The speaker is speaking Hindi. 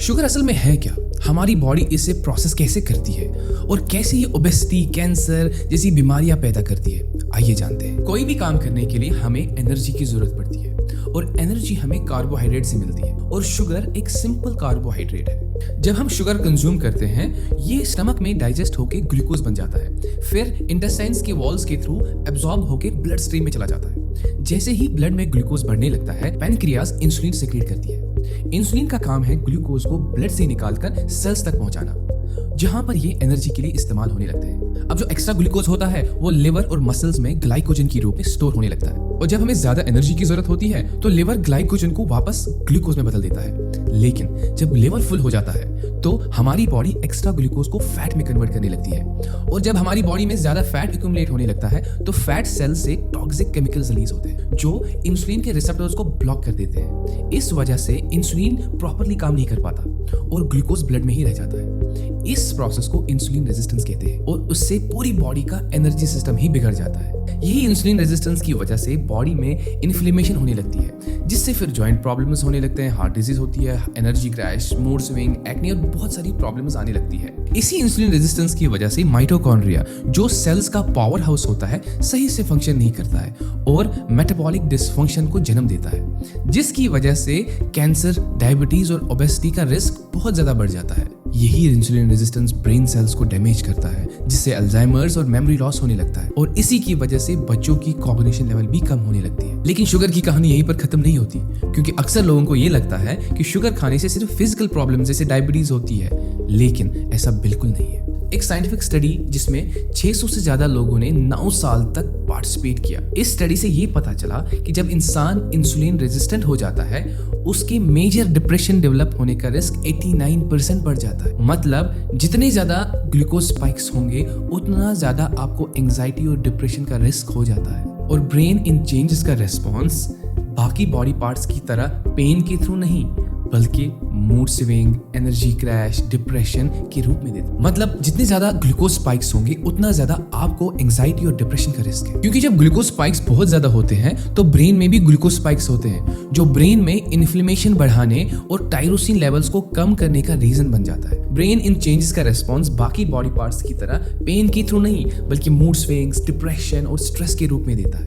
शुगर असल में है क्या? हमारी बॉडी इसे प्रोसेस कैसे करती है और कैसे ये ओबेसिटी, कैंसर जैसी बीमारियां पैदा करती है? आइए जानते हैं। कोई भी काम करने के लिए हमें एनर्जी की जरूरत पड़ती है और एनर्जी हमें कार्बोहाइड्रेट से मिलती है और शुगर एक सिंपल कार्बोहाइड्रेट है। जब हम शुगर कंज्यूम करते हैं ये स्टमक में डाइजेस्ट होकर ग्लूकोज बन जाता है, फिर इंटेस्टाइन्स के वॉल्स के थ्रू एब्जॉर्ब होकर ब्लड स्ट्रीम में चला जाता है। जैसे ही ब्लड में ग्लूकोज बढ़ने लगता है, पैनक्रियाज इंसुलिन सेक्रेट करती है। इंसुलिन का काम है ग्लूकोज को ब्लड से निकालकर सेल्स तक पहुंचाना, जहां पर ये एनर्जी के लिए इस्तेमाल होने लगते हैं। अब जो एक्स्ट्रा ग्लूकोज होता है वो लिवर और मसल्स में ग्लाइकोजन के रूप में स्टोर होने लगता है और जब हमें ज्यादा एनर्जी की जरूरत होती है तो लिवर ग्लाइकोजन को वापस ग्लूकोज में बदल देता है। लेकिन जब लिवर फुल हो जाता है तो हमारी बॉडी एक्स्ट्रा ग्लूकोज को फैट में कन्वर्ट करने लगती है और जब हमारी बॉडी में ज्यादा फैट एक्यूमुलेट होने लगता है तो फैट सेल से टॉक्सिक केमिकल्स रिलीज होते हैं जो इंसुलिन के रिसेप्टर्स को ब्लॉक कर देते हैं। इस वजह से इंसुलिन प्रॉपर्ली काम नहीं कर पाता और ग्लूकोज ब्लड में ही रह जाता है। इस प्रोसेस को इंसुलिन रेजिस्टेंस कहते हैं और उससे पूरी बॉडी का एनर्जी सिस्टम ही बिगड़ जाता है। यही इंसुलिन रेजिस्टेंस की वजह से बॉडी में इन्फ्लेमेशन होने लगती है, जिससे फिर जॉइंट प्रॉब्लम्स होने लगते हैं, हार्ट डिजीज होती है, energy crash, mood swing, acne और बहुत सारी प्रॉब्लम्स आने लगती है। इसी इंसुलिन रेजिस्टेंस की वजह से माइटोकॉन्ड्रिया, जो सेल्स का पावर हाउस होता है, सही से फंक्शन नहीं करता है और मेटाबॉलिक डिसफंक्शन को जन्म देता है, जिसकी वजह से कैंसर, डायबिटीज और ओबेसिटी का रिस्क बहुत ज्यादा बढ़ जाता है। यही इंसुलिन रेजिस्टेंस ब्रेन सेल्स को डैमेज करता है, जिससे अल्जाइमर्स और मेमोरी लॉस होने लगता है और इसी की वजह से बच्चों की कॉग्निशन लेवल भी कम होने लगती है। लेकिन शुगर की कहानी यहीं पर खत्म नहीं होती, क्योंकि अक्सर लोगों को ये लगता है कि शुगर खाने से सिर्फ फिजिकल प्रॉब्लम जैसे डायबिटीज होती है, लेकिन ऐसा बिल्कुल नहीं है। एक साइंटिफिक स्टडी जिसमें 600 से ज्यादा लोगों ने 9 साल तक पार्टिसिपेट किया, इस स्टडी से ये पता चला कि जब इंसान इंसुलिन रेजिस्टेंट हो जाता है उसके मेजर डिप्रेशन डेवलप होने का रिस्क 89% बढ़ जाता है। मतलब जितने ज्यादा ग्लूकोज स्पाइक्स होंगे उतना ज्यादा आपको एंजाइटी और डिप्रेशन का रिस्क हो जाता है। और ब्रेन इन चेंजेस का रेस्पॉन्स बाकी बॉडी पार्ट्स की तरह पेन के थ्रू नहीं बल्कि mood swing, energy crash, depression के रूप में देता है। मतलब जितने ज्यादा ग्लूकोज स्पाइक्स होंगे उतना ज्यादा आपको एंजाइटी और डिप्रेशन का रिस्क है, क्योंकि जब ग्लूकोज स्पाइक्स बहुत ज्यादा होते हैं तो ब्रेन में भी ग्लूकोज स्पाइक्स होते हैं जो ब्रेन में इन्फ्लेमेशन बढ़ाने और टायरोसिन लेवल्स को कम करने का रीजन बन जाता है। ब्रेन इन चेंजेस का रेस्पॉन्स बाकी बॉडी पार्ट्स की तरह पेन के थ्रू नहीं बल्कि मूड स्विंग्स, डिप्रेशन और स्ट्रेस के रूप में देता है।